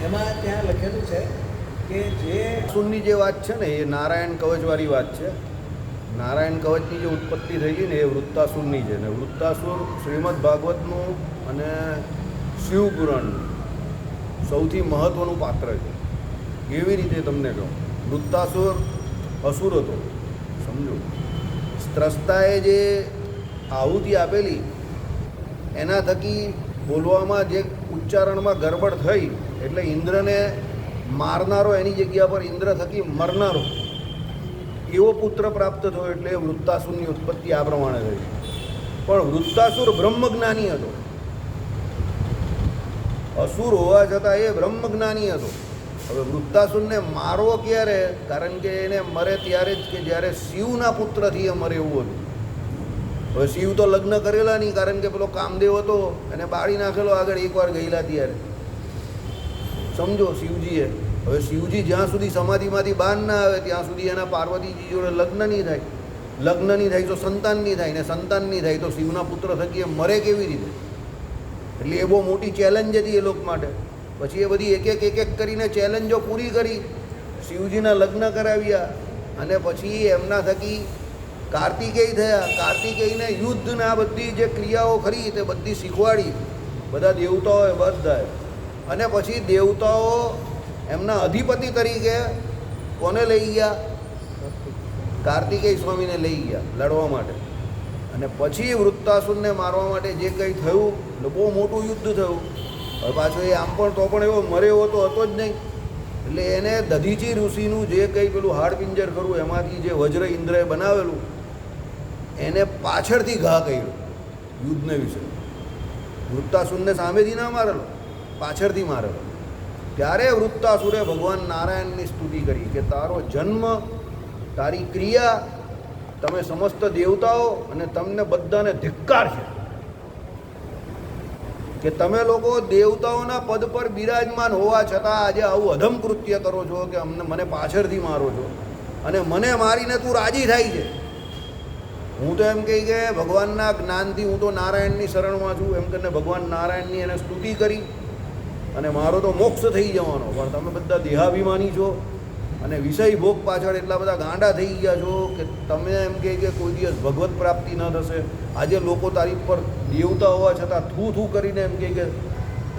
એમાં ત્યાં લખેલું છે કે જે અસુરની જે વાત છે ને એ નારાયણ કવચવાળી વાત છે. નારાયણ કવચની જે ઉત્પત્તિ થઈ છે ને એ વૃત્તાસુરની છે. ને વૃત્તાસુર શ્રીમદ ભાગવતનું અને શિવપુરાણનું સૌથી મહત્ત્વનું પાત્ર છે. કેવી રીતે તમને કહું, વૃત્તાસુર અસુર હતો, સમજો. ત્રસ્તાએ જે આહુતિ આપેલી એના થકી બોલવામાં જે ઉચ્ચારણમાં ગરબડ થઈ એટલે ઇન્દ્રને મારનારો એની જગ્યા પર ઇન્દ્ર થકી મરનારો એવો પુત્ર પ્રાપ્ત થયો. એટલે વૃત્તાસુરની ઉત્પત્તિ આ પ્રમાણે થઈ. પણ વૃત્તાસુર બ્રહ્મજ્ઞાની હતો. અસુર હોવા છતાં એ બ્રહ્મજ્ઞાની હતો. હવે વૃત્તાસુરને મારવો ક્યારે? કારણ કે એને મરે ત્યારે જ કે જ્યારે શિવના પુત્રથી એ મરે એવું હતું. હવે શિવ તો લગ્ન કરેલા નહીં, કારણ કે પેલો કામદેવ હતો એને બાળી નાખેલો આગળ એકવાર ગયેલા ત્યારે, સમજો. શિવજીએ હવે શિવજી જ્યાં સુધી સમાધિમાંથી બહાર ના આવે ત્યાં સુધી એના પાર્વતીજી જોડે લગ્ન નહીં થાય. લગ્ન નહીં થાય તો સંતાન નહીં થાય, ને સંતાન નહીં થાય તો શિવના પુત્ર થકી એ મરે કેવી રીતે? એટલે એ બહુ મોટી ચેલેન્જ હતી એ લોકો માટે. પછી એ બધી એક એક કરીને ચેલેન્જો પૂરી કરી, શિવજીના લગ્ન કરાવ્યા અને પછી એમના થકી કાર્તિકેય થયા. કાર્તિકેયને યુદ્ધને આ બધી જે ક્રિયાઓ ખરી તે બધી શીખવાડી બધા દેવતાઓએ બધાએ. અને પછી દેવતાઓ એમના અધિપતિ તરીકે કોને લઈ ગયા? કાર્તિકેય સ્વામીને લઈ ગયા લડવા માટે. અને પછી વૃત્તાસુરને મારવા માટે જે કંઈ થયું એટલે બહુ મોટું યુદ્ધ થયું. હવે પાછો એ આમ પણ તો પણ એવો મરે એવો તો હતો જ નહીં. એટલે એને દધીચી ઋષિનું જે કંઈ પેલું હાડપિંજર ખરું એમાંથી જે વજ્ર ઇન્દ્રએ બનાવેલું એને પાછળથી ઘા કર્યો યુદ્ધને વિશે. વૃત્તાસુરને સામેથી ના મારેલો, પાછળથી મારેલો. ત્યારે વૃત્તાસુરે ભગવાન નારાયણની સ્તુતિ કરી કે તારો જન્મ, તારી ક્રિયા, તમે સમસ્ત દેવતાઓ અને તમને બધાને ધિક્કાર છે કે તમે લોકો દેવતાઓના પદ પર બિરાજમાન હોવા છતાં આજે આવું અધમ કૃત્ય કરો છો કે મને પાછળથી મારો છો અને મને મારીને તું રાજી થાય છે. હું તો એમ કહી કે ભગવાનના જ્ઞાનથી હું તો નારાયણની શરણમાં છું એમ કરીને ભગવાન નારાયણની એને સ્તુતિ કરી અને મારો તો મોક્ષ થઈ જવાનો. પણ તમે બધા દેહાભિમાની છો અને વિષય ભોગ પાછળ એટલા બધા ગાંડા થઈ ગયા છો કે તમે એમ કહે કે કોઈ દિવસ ભગવત પ્રાપ્તિ ન થશે. આજે લોકો તારી પર દેવતા હોવા છતાં થૂ કરીને એમ કે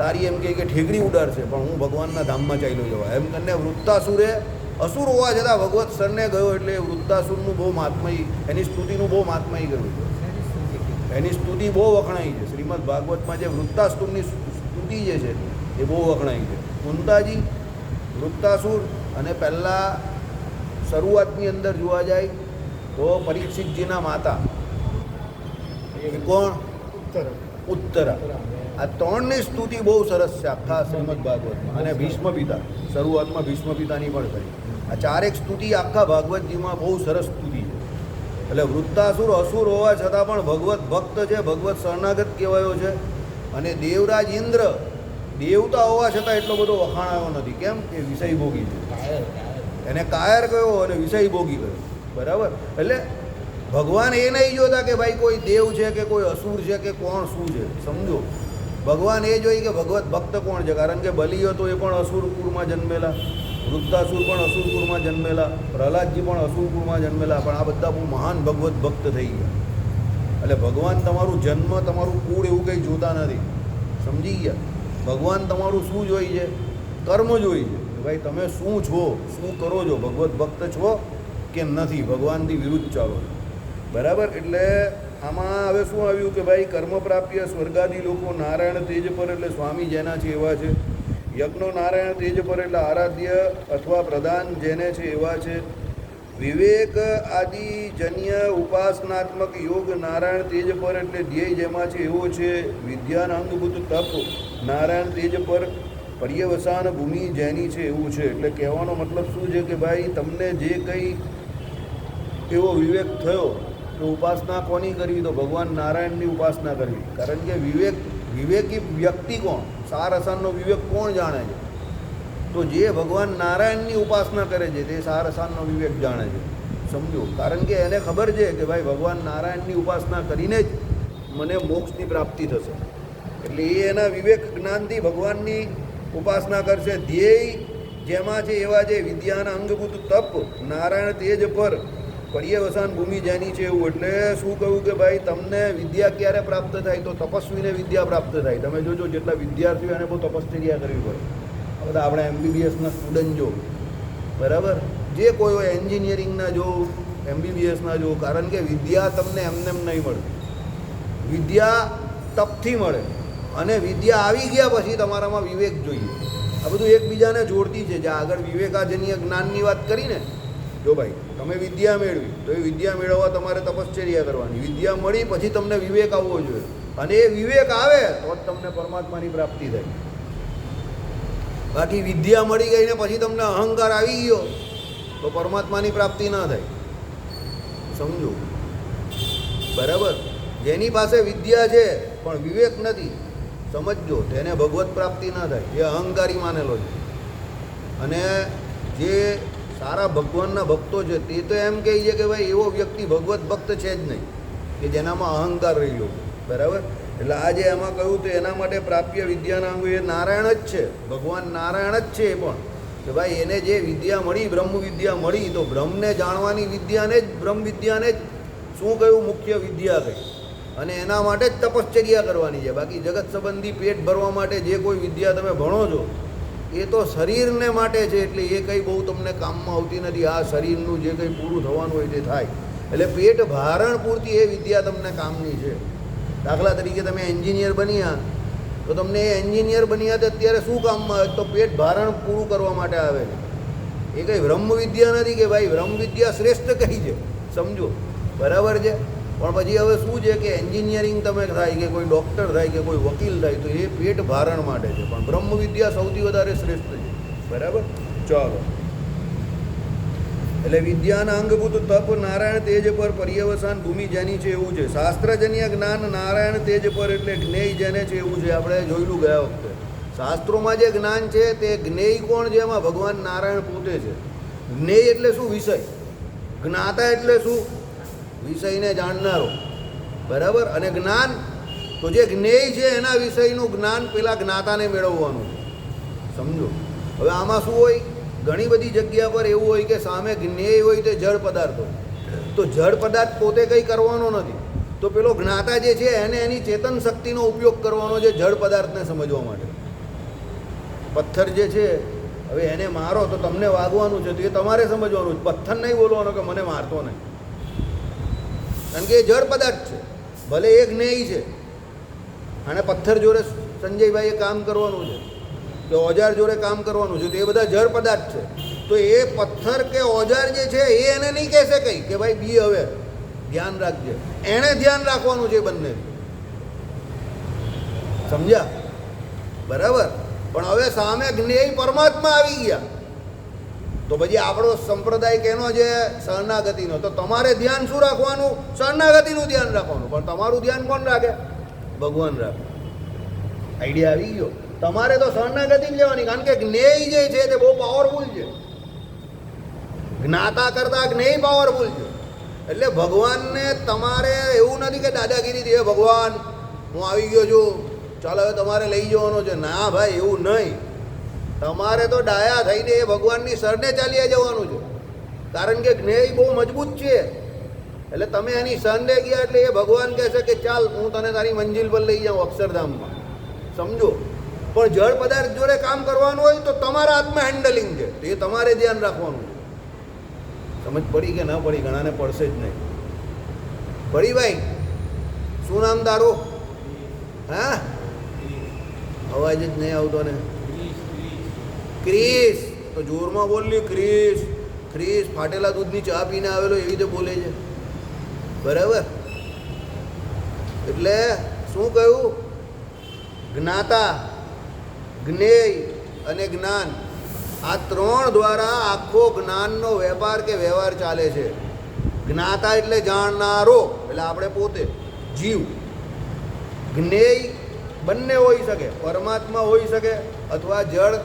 તારી એમ કે ઠેકડી ઉડાડશે, પણ હું ભગવાનના ધામમાં ચાલ્યો જવા એમ કરીને વૃત્તાસુરે અસુર હોવા છતાં ભગવત શરણે ગયો. એટલે વૃત્તાસુરનું બહુ મહાત્મય, એની સ્તુતિનું બહુ મહાત્મય કર્યું છે. એની સ્તુતિ બહુ વખણાઈ છે. શ્રીમદ ભાગવતમાં જે વૃત્તાસુરની સ્તુતિ જે છે એ બહુ વખણાઈ છે. કુંતાજી, વૃત્તાસુર અને પહેલાં શરૂઆતની અંદર જોવા જાય તો પરીક્ષિતજીના માતા એ કોણ? ઉત્તરા. આ ત્રણની સ્તુતિ બહુ સરસ છે આખા શ્રીમદ ભાગવતમાં. અને ભીષ્મ પિતા, શરૂઆતમાં ભીષ્મ પિતાની પણ કરી. આ ચારેક સ્તુતિ આખા ભાગવતજીમાં બહુ સરસ સ્તુતિ છે. એટલે વૃત્તાસુર અસુર હોવા છતાં પણ ભગવત ભક્ત છે, ભગવત શરણાગત કહેવાયો છે. અને દેવરાજ ઇન્દ્ર દેવતા હોવા છતાં એટલો બધો વખાણાયો નથી. કેમ કે વિષય ભોગી છે. એને કાયર કયો અને વિષય ભોગી ગયો. બરાબર. એટલે ભગવાન એ નહીં જોતા કે ભાઈ કોઈ દેવ છે કે કોઈ અસુર છે કે કોણ શું છે, સમજો. ભગવાન એ જોઈ કે ભગવત ભક્ત કોણ છે. કારણ કે બલિયો તો એ પણ અસુરકુળમાં જન્મેલા, વૃત્તાસુર પણ અસુરકુળમાં જન્મેલા, પ્રહલાદજી પણ અસુરકુળમાં જન્મેલા, પણ આ બધા બહુ મહાન ભગવત ભક્ત થઈ ગયા. એટલે ભગવાન તમારું જન્મ, તમારું કુળ એવું કંઈ જોતા નથી, સમજી ગયા. ભગવાન તમારું શું જોઈ છે? કર્મ જોઈ છે. ભાઈ તમે શું છો, શું કરો છો, ભગવત ભક્ત છો કે નથી, ભગવાનથી વિરુદ્ધ ચાલો છો. બરાબર. એટલે આમાં હવે શું આવ્યું કે ભાઈ કર્મ પ્રાપ્ય સ્વર્ગાદી લોકો નારાયણ તેજ પર એટલે સ્વામી જેના છે એવા છે. યજ્ઞો નારાયણ તેજ પર એટલે આરાધ્ય અથવા પ્રધાન જેને છે એવા છે. વિવેક આદિ જન્ય ઉપાસનાત્મક યોગ નારાયણ તેજ પર એટલે ધ્યેય જેમાં છે એવો છે. વિદ્યાનંદભૂત તપ નારાયણ તેજ પર પર્યવસાન ભૂમિ જેની છે એવું છે. એટલે કહેવાનો મતલબ શું છે કે ભાઈ તમને જે કંઈ એવો વિવેક થયો તો ઉપાસના કોની કરવી? તો ભગવાન નારાયણની ઉપાસના કરવી. કારણ કે વિવેકી વ્યક્તિ કોણ? સાર અસારનો વિવેક કોણ જાણે છે? તો જે ભગવાન નારાયણની ઉપાસના કરે છે તે સાર અસારનો વિવેક જાણે છે, સમજો. કારણ કે એને ખબર છે કે ભાઈ ભગવાન નારાયણની ઉપાસના કરીને જ મને મોક્ષની પ્રાપ્તિ થશે. એટલે એ એના વિવેક જ્ઞાનથી ભગવાનની ઉપાસના કરશે. ધ્યેય જેમાં છે એવા જે વિદ્યાના અંગભૂત તપ નારાયણ તેજ પર પર્યવસાન ભૂમિ જેની છે એવું. એટલે શું કહ્યું કે ભાઈ તમને વિદ્યા ક્યારે પ્રાપ્ત થાય? તો તપસ્વીને વિદ્યા પ્રાપ્ત થાય. તમે જોજો જેટલા વિદ્યાર્થીઓ એને બહુ તપશ્ચર્યા કરવી પડે. આ બધા આપણે MBBSના સ્ટુડન્ટ જો, બરાબર, જે કોઈ હોય એન્જિનિયરિંગના જો, MBBSના જો, કારણ કે વિદ્યા તમને એમને એમ નહીં મળે. વિદ્યા તપથી મળે. અને વિદ્યા આવી ગયા પછી તમારામાં વિવેક જોઈએ. આ બધું એકબીજાને જોડતી છે. જે આગળ વિવેકાજન્ય જ્ઞાનની વાત કરીને, જો ભાઈ તમે વિદ્યા મેળવી તો એ વિદ્યા મેળવવા તમારે તપશ્ચર્યા કરવાની. વિદ્યા મળી પછી તમને વિવેક આવવો જોઈએ. અને એ વિવેક આવે તો જ તમને પરમાત્માની પ્રાપ્તિ થાય. બાકી વિદ્યા મળી ગઈ ને પછી તમને અહંકાર આવી ગયો તો પરમાત્માની પ્રાપ્તિ ના થાય. સમજો, બરાબર? જેની પાસે વિદ્યા છે પણ વિવેક નથી, સમજજો, તેને ભગવત પ્રાપ્તિ ના થાય. એ અહંકારી માનેલો છે. અને જે સારા ભગવાનના ભક્તો છે તે તો એમ કહે છે કે ભાઈ એવો વ્યક્તિ ભગવત ભક્ત છે જ નહીં કે જેનામાં અહંકાર રહેલો. બરાબર? એટલે આ જે એમાં કહ્યું તો એના માટે પ્રાપ્ય વિદ્યાના અંગો એ નારાયણ જ છે. ભગવાન નારાયણ જ છે. એ પણ કે ભાઈ એને જે વિદ્યા મળી, બ્રહ્મ વિદ્યા મળી, તો બ્રહ્મને જાણવાની વિદ્યાને જ, બ્રહ્મ વિદ્યાને જ શું કહ્યું? મુખ્ય વિદ્યા કહી. અને એના માટે જ તપશ્ચર્યા કરવાની છે. બાકી જગત સંબંધી પેટ ભરવા માટે જે કોઈ વિદ્યા તમે ભણો છો એ તો શરીરને માટે છે. એટલે એ કંઈ બહુ તમને કામમાં આવતી નથી. આ શરીરનું જે કંઈ પૂરું થવાનું હોય તે થાય. એટલે પેટ ભારણ પૂરતી એ વિદ્યા તમને કામની છે. દાખલા તરીકે તમે એન્જિનિયર બન્યા તો તમને એ એન્જિનિયર બન્યા તો અત્યારે શું કામમાં આવે? તો પેટ ભારણ પૂરું કરવા માટે આવે છે. એ કંઈ બ્રહ્મ વિદ્યા નથી કે ભાઈ બ્રહ્મ વિદ્યા શ્રેષ્ઠ કઈ છે. સમજો, બરાબર છે? પણ પછી હવે શું છે કે એન્જિનિયરિંગ તમે થાય કે કોઈ ડૉક્ટર થાય કે કોઈ વકીલ થાય તો એ પેટ ભારણ માટે છે. પણ બ્રહ્મ વિદ્યા સૌથી વધારે શ્રેષ્ઠ છે. બરાબર? ચાલો, એટલે વિદ્યાના અંગભૂત તપ નારાયણ તેજ પર પર્યવસાન ભૂમિ જેની છે એવું છે. શાસ્ત્રજન્ય જ્ઞાન નારાયણ તેજ પર એટલે જ્ઞેય જેને છે એવું છે. આપણે જોયેલું ગયા વખતે શાસ્ત્રોમાં જે જ્ઞાન છે તે જ્ઞેય કોણ છે? એમાં ભગવાન નારાયણ પોતે છે. જ્ઞેય એટલે શું? વિષય. જ્ઞાતા એટલે શું? વિષયને જાણનારો. બરાબર? અને જ્ઞાન તો જે જ્ઞેય છે એના વિષયનું જ્ઞાન પેલા જ્ઞાતાને મેળવવાનું છે. સમજો, હવે આમાં શું હોય? ઘણી બધી જગ્યા પર એવું હોય કે સામે જ્ઞેય હોય તે જળ પદાર્થ હોય. તો જળ પદાર્થ પોતે કંઈ કરવાનો નથી. તો પેલો જ્ઞાતા જે છે એને એની ચેતન શક્તિનો ઉપયોગ કરવાનો છે જળ પદાર્થને સમજવા માટે. પથ્થર જે છે, હવે એને મારો તો તમને વાગવાનું છે, તો એ તમારે સમજવાનું. પથ્થર નહીં બોલવાનો કે મને મારતો નહીં, કારણ કે એ જળ પદાર્થ છે. ભલે એ જ્ઞેય છે. અને પથ્થર જોડે સંજયભાઈએ કામ કરવાનું છે કે ઓજાર જોડે કામ કરવાનું છે, તો એ બધા જળ પદાર્થ છે. તો એ પથ્થર કે ઓજાર જે છે એ એને નહીં કહેશે કંઈ કે ભાઈ બી હવે ધ્યાન રાખજે. એણે ધ્યાન રાખવાનું છે બંને. સમજ્યા? બરાબર? પણ હવે સામે જ્ઞેય પરમાત્મા આવી ગયા તો પછી આપણો સંપ્રદાય કેનો છે? શરણાગતિનો. તો તમારે ધ્યાન શું રાખવાનું? શરણાગતિનું ધ્યાન રાખવાનું. પણ તમારું ધ્યાન કોણ રાખે? ભગવાન રાખે. આઈડિયા આવી ગયો? તમારે તો શરણાગતિ જ લેવાની, કારણ કે જ્ઞેય જે છે તે બહુ પાવરફુલ છે. જ્ઞાતા કરતાં જ્ઞેય પાવરફુલ છે. એટલે ભગવાનને તમારે એવું નથી કે દાદાગીરી હે ભગવાન હું આવી ગયો છું, ચાલો હવે તમારે લઈ જવાનો છે. ના ભાઈ, એવું નહીં. તમારે તો ડાયા થઈને એ ભગવાનની શરણે ચાલ્યા જવાનું છે. કારણ કે જ્ઞેય બહુ મજબૂત છે. એટલે તમે એની શરણે ગયા એટલે એ ભગવાન કહેશે કે ચાલ હું તને તારી મંજિલ પર લઈ જાઉં અક્ષરધામમાં. સમજો? પણ જળ પદાર્થ જોડે કામ કરવાનું હોય તો તમારા હાથમાં હેન્ડલિંગ છે, તો એ તમારે ધ્યાન રાખવાનું. સમજ પડી કે ના પડી? ઘણાને પડશે જ નહીં. પડી ભાઈ? શું નામ તારું? હા, અવાજ જ નહીં આવતો ને. ક્રિસ. તો જોરમાં બોલ્યું ક્રિસ. ક્રિસ ફાટેલા દૂધની ચા પીને આવેલો એવી રીતે બોલે છે. બરાબર? એટલે શું કહ્યું? જ્ઞાતા, જ્ઞેય અને જ્ઞાન, આ ત્રણ દ્વારા આખો જ્ઞાનનો વેપાર કે વ્યવહાર ચાલે છે. જ્ઞાતા એટલે જાણનારો, એટલે આપણે પોતે જીવ. જ્ઞેય બંને હોઈ શકે, પરમાત્મા હોઈ શકે અથવા જળ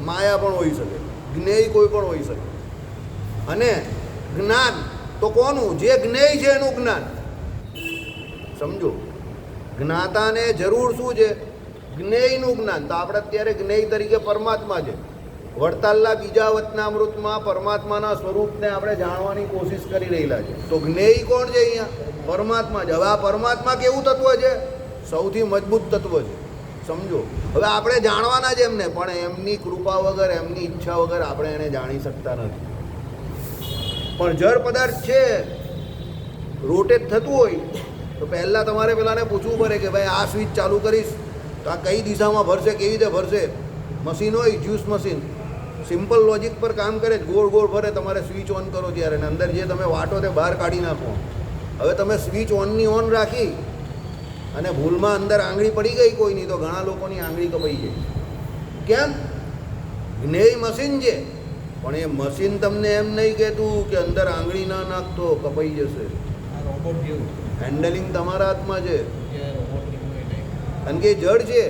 માયા પણ હોઈ શકે. જ્ઞેય કોઈ પણ હોઈ શકે. અને જ્ઞાન તો કોનું? જે જ્ઞેય છે એનું જ્ઞાન. સમજો? જ્ઞાતાને જરૂર શું છે? જ્ઞેયનું જ્ઞાન. તો આપણે અત્યારે જ્ઞેય તરીકે પરમાત્મા છે. વડતાલના બીજા વચનામૃતમાં પરમાત્માના સ્વરૂપને આપણે જાણવાની કોશિશ કરી રહેલા છે. તો જ્ઞેય કોણ છે અહીંયા? પરમાત્મા છે. હવે આ પરમાત્મા કેવું તત્વ છે? સૌથી મજબૂત તત્વ છે. સમજો. હવે આપણે જાણવાના જ એમને, પણ એમની કૃપા વગર, એમની ઈચ્છા વગર આપણે એને જાણી શકતા નથી. પણ જળ પદાર્થ છે, રોટેટ થતું હોય તો પહેલાં તમારે પેલાને પૂછવું પડે કે ભાઈ આ સ્વિચ ચાલુ કરીશ તો આ કઈ દિશામાં ભરશે, કેવી રીતે ભરશે. મશીન હોય, જ્યુસ મશીન, સિમ્પલ લોજિક પર કામ કરે, ગોળ ગોળ ભરે. તમારે સ્વિચ ઓન કરો ત્યારે અને અંદર જે તમે વાટો તે બહાર કાઢી નાખો. હવે તમે સ્વિચ ઓનની ઓન રાખી અને ભૂલમાં અંદર આંગળી પડી ગઈ કોઈની, તો ઘણા લોકોની આંગળી કપાઈ ગઈ. કેમ? જ્ઞેય મશીન છે, પણ એ મશીન તમને એમ નહીં કહેતું કે અંદર આંગળી ના નાખતો કપાઈ જશે. હેન્ડલિંગ તમારા હાથમાં છે, કારણ કે એ જડ છે.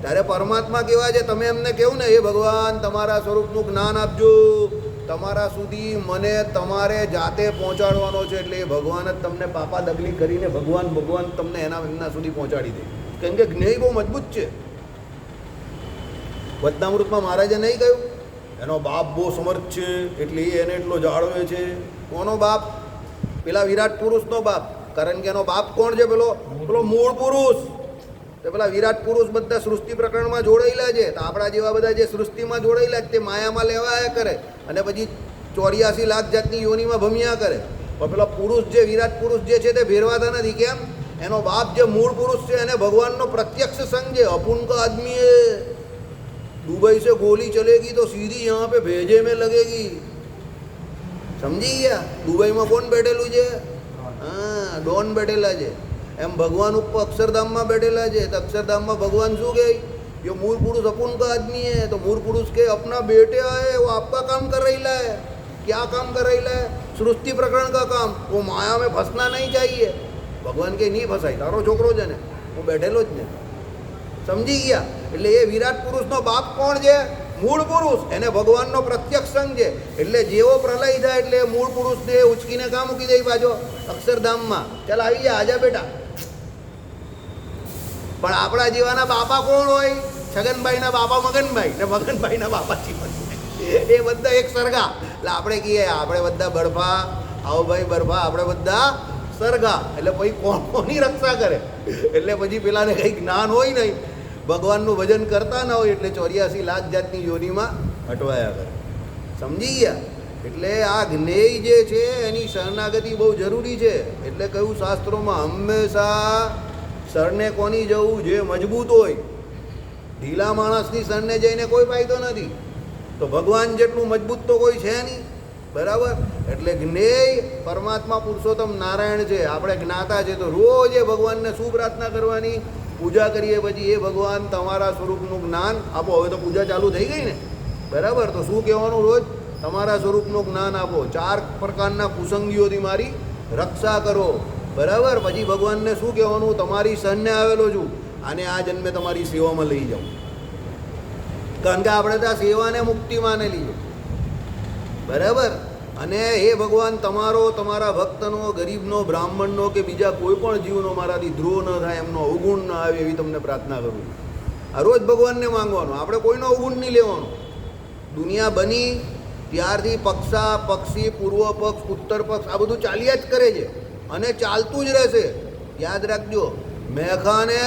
ત્યારે પરમાત્મા કેવા છે? તમે એમને કેવું ને, એ ભગવાન તમારા સ્વરૂપનું જ્ઞાન આપજો, તમારા સુધી મને તમારે જાતે પહોંચાડવાનો છે. એટલે એ ભગવાન જ તમને પાપા દગલી કરીને ભગવાન તમને એમના સુધી પહોંચાડી દે. કેમ કે જ્ઞેય બહુ મજબૂત છે. વચનામૃતમાં મહારાજે નહીં કહ્યું એનો બાપ બહુ સમર્થ છે એટલે એને એટલો જાળવે છે. કોનો બાપ? પેલા વિરાટ પુરુષનો બાપ. કારણ કે એનો બાપ કોણ છે? પેલો મૂળ પુરુષ. તો પેલા વિરાટ પુરુષ બધા સૃષ્ટિ પ્રકરણમાં જોડાયેલા છે. તો આપણા જેવા બધા જે સૃષ્ટિમાં જોડાયેલા છે તે માયામાં લેવાયા કરે અને પછી 84 લાખ જાતની યોનિમાં ભમ્યા કરે. પણ પેલા પુરુષ જે વિરાટ પુરુષ જે છે તે ભેરવાતા નથી. કેમ? એનો બાપ જે મૂળ પુરુષ છે એને ભગવાનનો પ્રત્યક્ષ સંગ છે. અપુન કા આદમી હે, दुबई से गोली चलेगी तो सीधी यहाँ पे भेजे में लगेगी. સમજી ગયા? દુબઈમાં કોણ બેઠેલું છે? હા, ડોન બેઠેલા છે. એમ ભગવાન ઉપર અક્ષરધામમાં બેઠેલા છે. તો અક્ષરધામમાં ભગવાન શું કહે? ये मूल पुरुष अपन का आदमी है. तो मूल पुरुष के अपना बेटे आए, वो आपका काम कर रही है. क्या काम कर रही है? सृष्टि प्रकरण का काम. वो माया में फंसना नहीं चाहिए. भगवान के नहीं फंसाય, તારો છોકરો છે ને, હું બેઠેલો જ ને. સમજી ગયા? એટલે એ વિરાટ પુરુષનો બાપ કોણ છે? મૂળ પુરુષ. એને ભગવાનનો પ્રત્યક્ષ સંગ છે. એટલે જેવો પ્રલય થાય એટલે મૂળ પુરુષને ઉચકીને કાં મૂકી દે પાછો? અક્ષરધામમાં. ચાલ આવી જા, આજા બેટા. પણ આપણા જેવાના બાપા કોણ હોય? છગનભાઈના બાપા મગનભાઈ ને મગનભાઈના બાપા ચીમનભાઈ. એ બધા એક સરખા. એટલે આપણે કહીએ આપણે બધા બરફા, આવો ભાઈ બરફા, આપણે બધા સરખા. એટલે પછી કોણ કોની રક્ષા કરે? એટલે પછી પેલાને કંઈ જ્ઞાન હોય નહીં, ભગવાનનું ભજન કરતા ના હોય, એટલે 84 લાખ જાતની યોનિમાં અટવાયા કરે. સમજી ગયા? એટલે આ જ્ઞેય જે છે એની શરણાગતિ બહુ જરૂરી છે. એટલે કહ્યું શાસ્ત્રોમાં હંમેશા શરણે કોની જવું? જે મજબૂત હોય. ઢીલા માણસની શરણે જઈને કોઈ ફાયદો નથી. તો ભગવાન જેટલું મજબૂત તો કોઈ છે નહીં. બરાબર? એટલે જ્ઞેય પરમાત્મા પુરુષોત્તમ નારાયણ છે. આપણે જ્ઞાતા છે તો રોજ એ ભગવાનને શું પ્રાર્થના કરવાની? પૂજા કરીએ પછી એ ભગવાન તમારા સ્વરૂપનું જ્ઞાન આપો. હવે તો પૂજા ચાલુ થઈ ગઈ ને, બરાબર? તો શું કહેવાનું રોજ? તમારા સ્વરૂપનું જ્ઞાન આપો. 4 પ્રકારના કુસંગીઓથી મારી રક્ષા કરો. બરાબર? પછી ભગવાનને શું કહેવાનું? તમારી શરણે આવેલો છું, અને આ જન્મે તમારી સેવામાં લઈ જાઉં. કારણ કે આપણે ત્યાં સેવાને મુક્તિ માનેલી છે. બરાબર? અને એ ભગવાન તમારો, તમારા ભક્તનો, ગરીબનો, બ્રાહ્મણનો કે બીજા કોઈ પણ જીવનો મારાથી દ્રોહ ન થાય, એમનો અવગુણ ન આવે, એવી તમને પ્રાર્થના કરું. આ રોજ ભગવાનને માંગવાનું. આપણે કોઈનો અવગુણ નહીં લેવાનો. દુનિયા બની ત્યારથી પક્ષા, પક્ષી, પૂર્વ પક્ષ, ઉત્તર પક્ષ આ બધું ચાલ્યા જ કરે છે અને ચાલતું જ રહેશે. યાદ રાખજો, મેખાને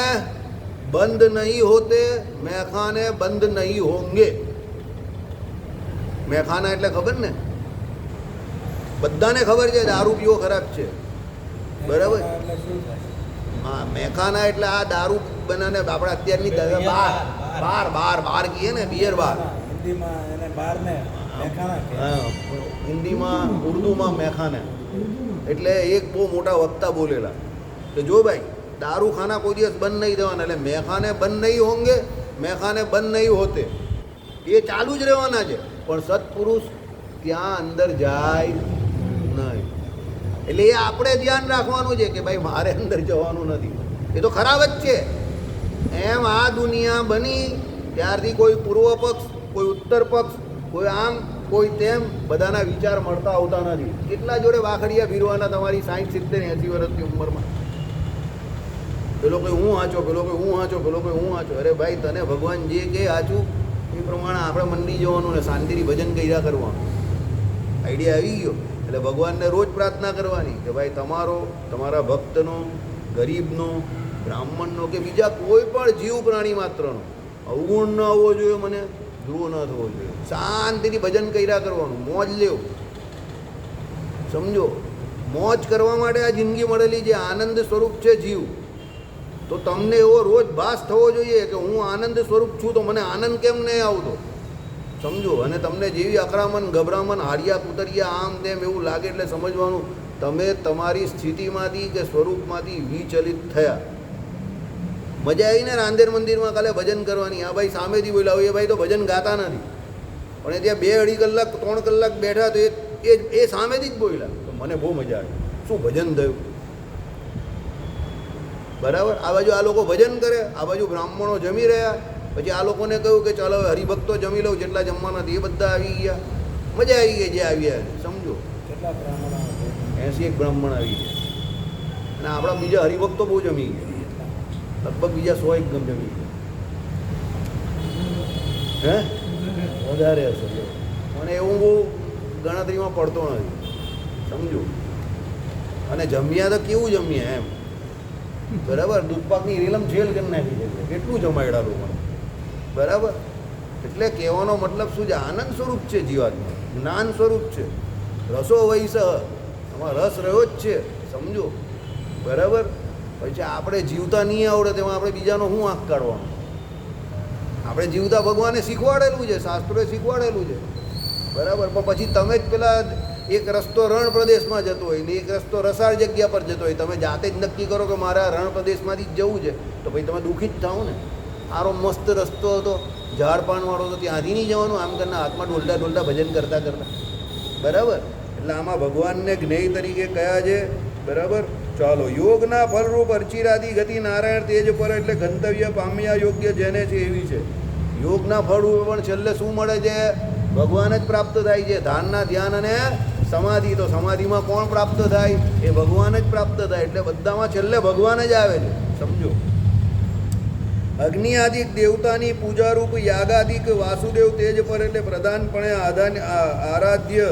બંધ નહીં હોતે, મેખાને બંધ નહીં હોંગે. મેખાના એટલે ખબર ને? બધાને ખબર છે દારૂ પીવો ખરાબ છે. બરાબર? હા, મેખાના એટલે આ દારૂ બનાને આપણે અત્યારની બાર કહીએ ને, બિયર બાર. હિન્દીમાં, ઉર્દુમાં મેખાના એટલે એક બહુ મોટા વક્તા બોલેલા કે જો ભાઈ દારૂ ખાના કોઈ દિવસ બંધ નહીં દેવાના. એટલે મેખાને બંધ નહીં હોંગે, મેખાને બંધ નહીં હોતે. એ ચાલુ જ રહેવાના છે. પણ સત્પુરુષ ત્યાં અંદર જાય નહીં. એટલે એ આપણે ધ્યાન રાખવાનું છે કે ભાઈ મારે અંદર જવાનું નથી. એ તો ખરાબ જ છે. એમ આ દુનિયા બની ત્યારથી કોઈ પૂર્વ પક્ષ, કોઈ ઉત્તર પક્ષ, કોઈ આમ, કોઈ તેમ, બધાના વિચાર મળતા આવતા નથી. કેટલા જોડે વાખડિયા ફીરવાના તમારી 60, 70, 80 વર્ષની ઉંમરમાં? પેલો કોઈ હું વાંચો, પેલો કોઈ હું વાંચો, પેલો કોઈ હું વાંચો. અરે ભાઈ, તને ભગવાન જે કે વાંચું એ પ્રમાણે આપણે મંડી જવાનું ને શાંતિથી ભજન કર્યા કરવાનું. આઈડિયા આવી ગયો. એટલે ભગવાનને રોજ પ્રાર્થના કરવાની કે ભાઈ તમારા ભક્તનો, ગરીબનો, બ્રાહ્મણનો કે બીજા કોઈ પણ જીવ પ્રાણી માત્રનો અવગુણ ન આવવો જોઈએ, મને ધ્રુવ ન થવો જોઈએ. શાંતિથી ભજન કર્યા કરવાનું, મોજ લેવું. સમજો, મોજ કરવા માટે આ જિંદગી મળેલી જે આનંદ સ્વરૂપ છે જીવ, તો તમને એવો રોજ ભાસ થવો જોઈએ કે હું આનંદ સ્વરૂપ છું, તો મને આનંદ કેમ નહીં આવતો? સમજો. અને તમને જેવી અકળામણ, ગભરામણ, હાર્યા કુતરિયા આમ તેમ એવું લાગે એટલે સમજવાનું તમે તમારી સ્થિતિમાંથી કે સ્વરૂપમાંથી વિચલિત થયા. મજા આવી ને રાંદેર મંદિરમાં કાલે ભજન કરવાની. આ ભાઈ સામેથી બોલ્યા હોય, એ ભાઈ તો ભજન ગાતા નથી, પણ એ ત્યાં 2-2.5 કલાક 3 કલાક બેઠા તો એ સામેથી જ બોલ્યા. તો મને બહુ મજા આવી. શું ભજન થયું? બરાબર. આ બાજુ આ લોકો ભજન કરે, આ બાજુ બ્રાહ્મણો જમી રહ્યા. પછી આ લોકોને કહ્યું કે ચાલો હવે હરિભક્તો જમી લઉં, જેટલા જમવાના એ બધા આવી ગયા. મજા આવી ગઈ જે આવ્યા. સમજો, કેટલા બ્રાહ્મણો? 81 બ્રાહ્મણ આવી ગયા. અને આપણા બીજા હરિભક્તો બહુ જમી ગયા, લગભગ બીજા 100 એકદમ જમી ગયા. હે, વધારે હશે. મને એવું બહુ ગણતરીમાં પડતો નથી. સમજો. અને જમ્યા તો કેવું જમ્યા એમ, બરાબર. દૂધપાકની રીલમ જેલ કરી નાખી છે, કેટલું જમાડ્યા લોકોને. બરાબર. એટલે કહેવાનો મતલબ શું છે? આનંદ સ્વરૂપ છે જીવાત્મા, જ્ઞાન સ્વરૂપ છે. રસો વૈસ, આમાં રસ રહ્યો જ છે. સમજો. બરાબર. પછી આપણે જીવતા નહીં આવડે તેમાં આપણે બીજાનો શું આંખ કાઢવાનો? આપણે જીવતા ભગવાને શીખવાડેલું છે, શાસ્ત્રોએ શીખવાડેલું છે. બરાબર. પણ પછી તમે જ પેલા એક રસ્તો રણ પ્રદેશમાં જતો હોય ને એક રસ્તો રસાળ જગ્યા પર જતો હોય, તમે જાતે જ નક્કી કરો કે મારે આ રણ પ્રદેશમાંથી જ જવું છે, તો પછી તમે દુઃખી જ થાઓ ને. આરો મસ્ત રસ્તો હતો, ઝાડપાનવાળો તો ત્યાંથી નહીં જવાનું, આમ કરીને હાથમાં ડોલતા ભજન કરતાં કરતાં. બરાબર. એટલે આમાં ભગવાનને જ્ઞેય તરીકે કયા છે? બરાબર. ચાલો, યોગના ફલરૂપ અર્ચિરાદી ગતિ નારાયણ તેજ પર, એટલે ગંતવ્ય પામ્યા યોગ્ય જેને છે એવી છે. યોગના ફળરૂપે પણ છેલ્લે શું મળે છે? ભગવાન જ પ્રાપ્ત થાય છે. ધાનના ધ્યાન અને સમાધિ, તો સમાધિમાં કોણ પ્રાપ્ત થાય? એ ભગવાન જ પ્રાપ્ત થાય. એટલે બધામાં છેલ્લે ભગવાન જ આવે છે. સમજો. અગ્નિયાદિક દેવતાની પૂજારૂપ યાગાદિક વાસુદેવ તેજ પર, એટલે પ્રધાનપણે આરાધ્ય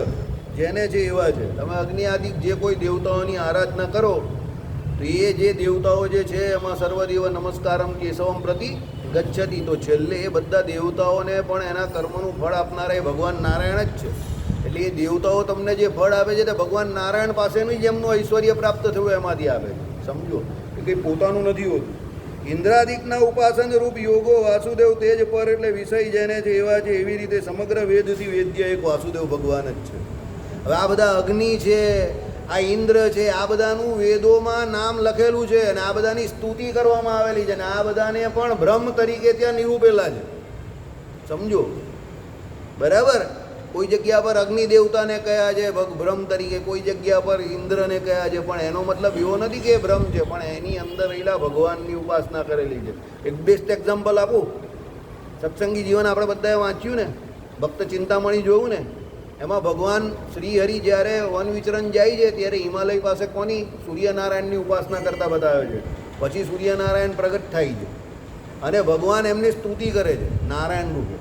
જેને છે એવા છે. તમે અગ્નિયાદિક જે કોઈ દેવતાઓની આરાધના કરો તો એ જે દેવતાઓ જે છે એમાં સર્વદેવ નમસ્કારમ કેશવમ પ્રતિ ગચ્છતિ, તો છેલ્લે એ બધા દેવતાઓને પણ એના કર્મનું ફળ આપનારા એ ભગવાન નારાયણ જ છે. એટલે એ દેવતાઓ તમને જે ફળ આપે છે તે ભગવાન નારાયણ પાસેનું જ એમનું ઐશ્વર્ય પ્રાપ્ત થયું એમાંથી આપે છે. સમજો. એ કંઈ પોતાનું નથી હોતું. ઇન્દ્રાદિકના ઉપાસન રૂપ યોગો વાસુદેવ તેજ પર, એટલે વિષય જેને છે એવા છે. એવી રીતે સમગ્ર વેદથી વેદ્ય એક વાસુદેવ ભગવાન જ છે. હવે આ બધા અગ્નિ છે, આ ઇન્દ્ર છે, આ બધાનું વેદોમાં નામ લખેલું છે અને આ બધાની સ્તુતિ કરવામાં આવેલી છે અને આ બધાને પણ બ્રહ્મ તરીકે ત્યાં નિરૂપેલા છે. સમજો. બરાબર. કોઈ જગ્યા પર અગ્નિ દેવતાને કયા છે બ્રહ્મ તરીકે, કોઈ જગ્યા પર ઇન્દ્રને કયા છે, પણ એનો મતલબ એવો નથી કે એ બ્રહ્મ છે, પણ એની અંદર રહેલા ભગવાનની ઉપાસના કરેલી છે. એક બેસ્ટ એક્ઝામ્પલ આપું. સત્સંગી જીવન આપણે બધાએ વાંચ્યું ને, ભક્ત ચિંતામણી જોયું ને, એમાં ભગવાન શ્રી હરિ જ્યારે વન વિચરણ જાય છે ત્યારે હિમાલય પાસે કોની? સૂર્યનારાયણની ઉપાસના કરતા બતાવે છે. પછી સૂર્યનારાયણ પ્રગટ થાય છે અને ભગવાન એમની સ્તુતિ કરે છે નારાયણ રૂપે.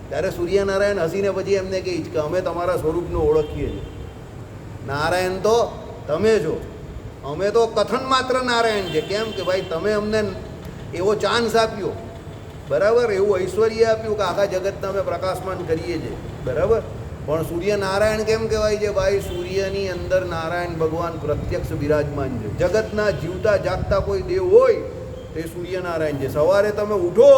ત્યારે સૂર્યનારાયણ હસીને પછી એમને કહે છે કે અમે તમારા સ્વરૂપને ઓળખીએ છીએ. નારાયણ તો તમે છો, અમે તો કથન માત્ર નારાયણ છે. કેમ કે ભાઈ તમે અમને એવો ચાન્સ આપ્યો, બરાબર, એવું ઐશ્વર્ય આપ્યું કે આખા જગતના અમે પ્રકાશમાન કરીએ છીએ. બરાબર. પણ સૂર્યનારાયણ કેમ કહેવાય છે? ભાઈ સૂર્યની અંદર નારાયણ ભગવાન પ્રત્યક્ષ બિરાજમાન છે. જગતના જીવતા જાગતા કોઈ દેવ હોય તે સૂર્યનારાયણ છે. સવારે તમે ઉઠો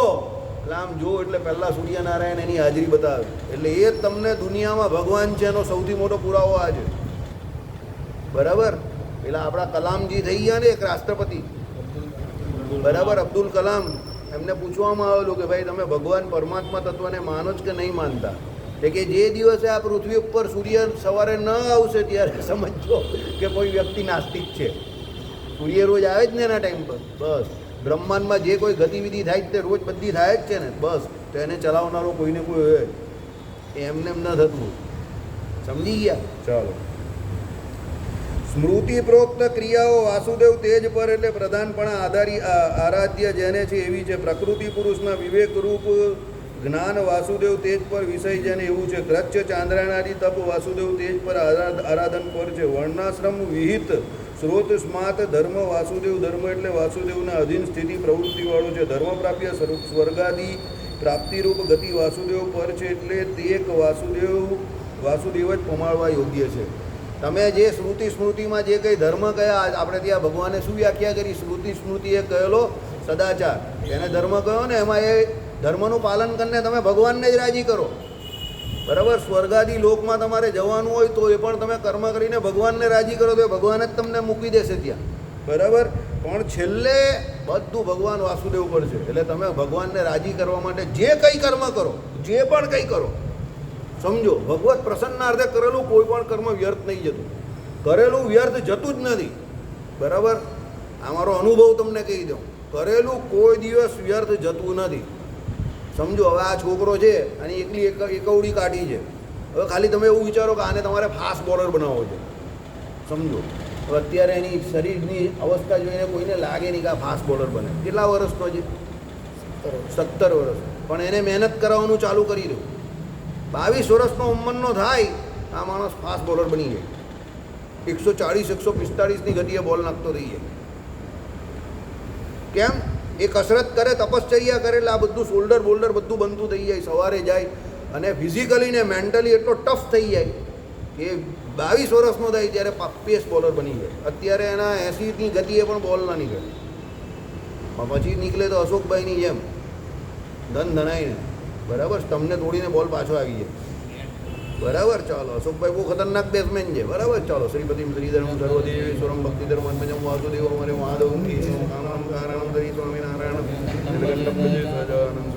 એટલે આમ જો એટલે પહેલાં સૂર્યનારાયણ એની હાજરી બતાવે. એટલે એ જ તમને દુનિયામાં ભગવાન છે એનો સૌથી મોટો પુરાવો આ છે. બરાબર. પેલા આપણા કલામજી થઈ ગયા ને એક રાષ્ટ્રપતિ, બરાબર, અબ્દુલ કલામ, એમને પૂછવામાં આવેલું કે ભાઈ તમે ભગવાન પરમાત્મા તત્વને માનો જ કે નહીં માનતા? કે જે દિવસે આ પૃથ્વી ઉપર સૂર્ય સવારે ન આવશે ત્યારે સમજો કે કોઈ વ્યક્તિ નાસ્તિક છે. સૂર્ય રોજ આવે જ ને એના ટાઈમ પર. બસ બ્રહ્માંડમાં જે કોઈ ગતિવિધિ થાય તે રોજ બધી થાય જ છે ને. બસ તો એને ચલાવનારો કોઈને કોઈ હોય, એમને એમ ન થતું. સમજી ગયા? ચાલો. સ્મૃતિ પ્રોક્ત ક્રિયાઓ વાસુદેવ તેજ પર એટલે પ્રધાનપણા આરાધ્ય જેને છે એવી છે. પ્રકૃતિ પુરુષના વિવેક રૂપ જ્ઞાન વાસુદેવ તેજ પર વિષય જેને એવું છે. ગ્રચ્ય ચાંદ્રાયણાદી તપ વાસુદેવ તેજ પર આરાધન પર છે. વર્ણાશ્રમ વિહિત સ્રોત સ્માત ધર્મ વાસુદેવ ધર્મ એટલે વાસુદેવના અધીન સ્થિતિ પ્રવૃત્તિવાળો છે. ધર્મ પ્રાપ્ય સ્વર્ગાદી પ્રાપ્તિરૂપ ગતિ વાસુદેવ પર છે એટલે તે એક વાસુદેવ જ પમાડવા યોગ્ય છે. તમે જે શ્રુતિ સ્મૃતિમાં જે કંઈ ધર્મ કયા આપણે ત્યાં ભગવાને શું વ્યાખ્યા કરી? શ્રુતિ સ્મૃતિએ કહેલો સદાચાર, એને ધર્મ કહ્યો ને, એમાં એ ધર્મનું પાલન કરીને તમે ભગવાનને જ રાજી કરો. બરાબર? સ્વર્ગાદી લોકમાં તમારે જવાનું હોય તો એ પણ તમે કર્મ કરીને ભગવાનને રાજી કરો તો એ ભગવાન જ તમને મૂકી દેશે ત્યાં. બરાબર? પણ છેલ્લે બધું ભગવાન વાસુદેવ પર છે. એટલે તમે ભગવાનને રાજી કરવા માટે જે કંઈ કર્મ કરો, જે પણ કંઈ કરો, સમજો ભગવત પ્રસન્નાર્થે કરેલું કોઈ પણ કર્મ વ્યર્થ નહીં જતું. કરેલું વ્યર્થ જતું જ નથી. બરાબર? આ મારો અનુભવ તમને કહી દઉં. કરેલું કોઈ દિવસ વ્યર્થ જતું નથી. સમજો હવે આ છોકરો છે અને એકલી એકવડી કાઢી છે. હવે ખાલી તમે એવું વિચારો કે આને તમારે ફાસ્ટ બોલર બનાવવો છે. સમજો હવે અત્યારે એની શરીરની અવસ્થા જોઈને કોઈને લાગે નહીં કે આ ફાસ્ટ બોલર બને. કેટલા વર્ષનો છે? 17 વર્ષ. પણ એને મહેનત કરાવવાનું ચાલુ કરી દઉં. 22 વર્ષનો ઉંમરનો થાય આ માણસ ફાસ્ટ બોલર બની જાય. 140-145ની ગતિએ બોલ નાખતો થઈ જાય. કેમ? એ કસરત કરે, તપશ્ચર્યા કરે એટલે આ બધું શોલ્ડર બોલ્ડર બધું બનતું થઈ જાય. સવારે જાય અને ફિઝિકલી ને મેન્ટલી એટલો ટફ થઈ જાય કે 22 વર્ષનો થાય ત્યારે પેસ બોલર બની જાય. અત્યારે એના 80ની ગતિએ પણ બોલ ના નીકળે. પછી નીકળે તો અશોકભાઈની જેમ ધન ધનાઈને. બરાબર? તમને તોડીને બોલ પાછો આવી જાય. બરાબર? ચાલો, અશોકભાઈ બહુ ખતરનાક બેટ્સમેન છે. બરાબર? ચાલો, શ્રીપતિમ શ્રીધરમ સર્વદેવેશ્વરમ ભક્તિધર્માત્મજમ વાસુદેવમ હરે મહાદેવમ કામમ કારણમ શ્રી સ્વામિનારાયણ સહજાનંદ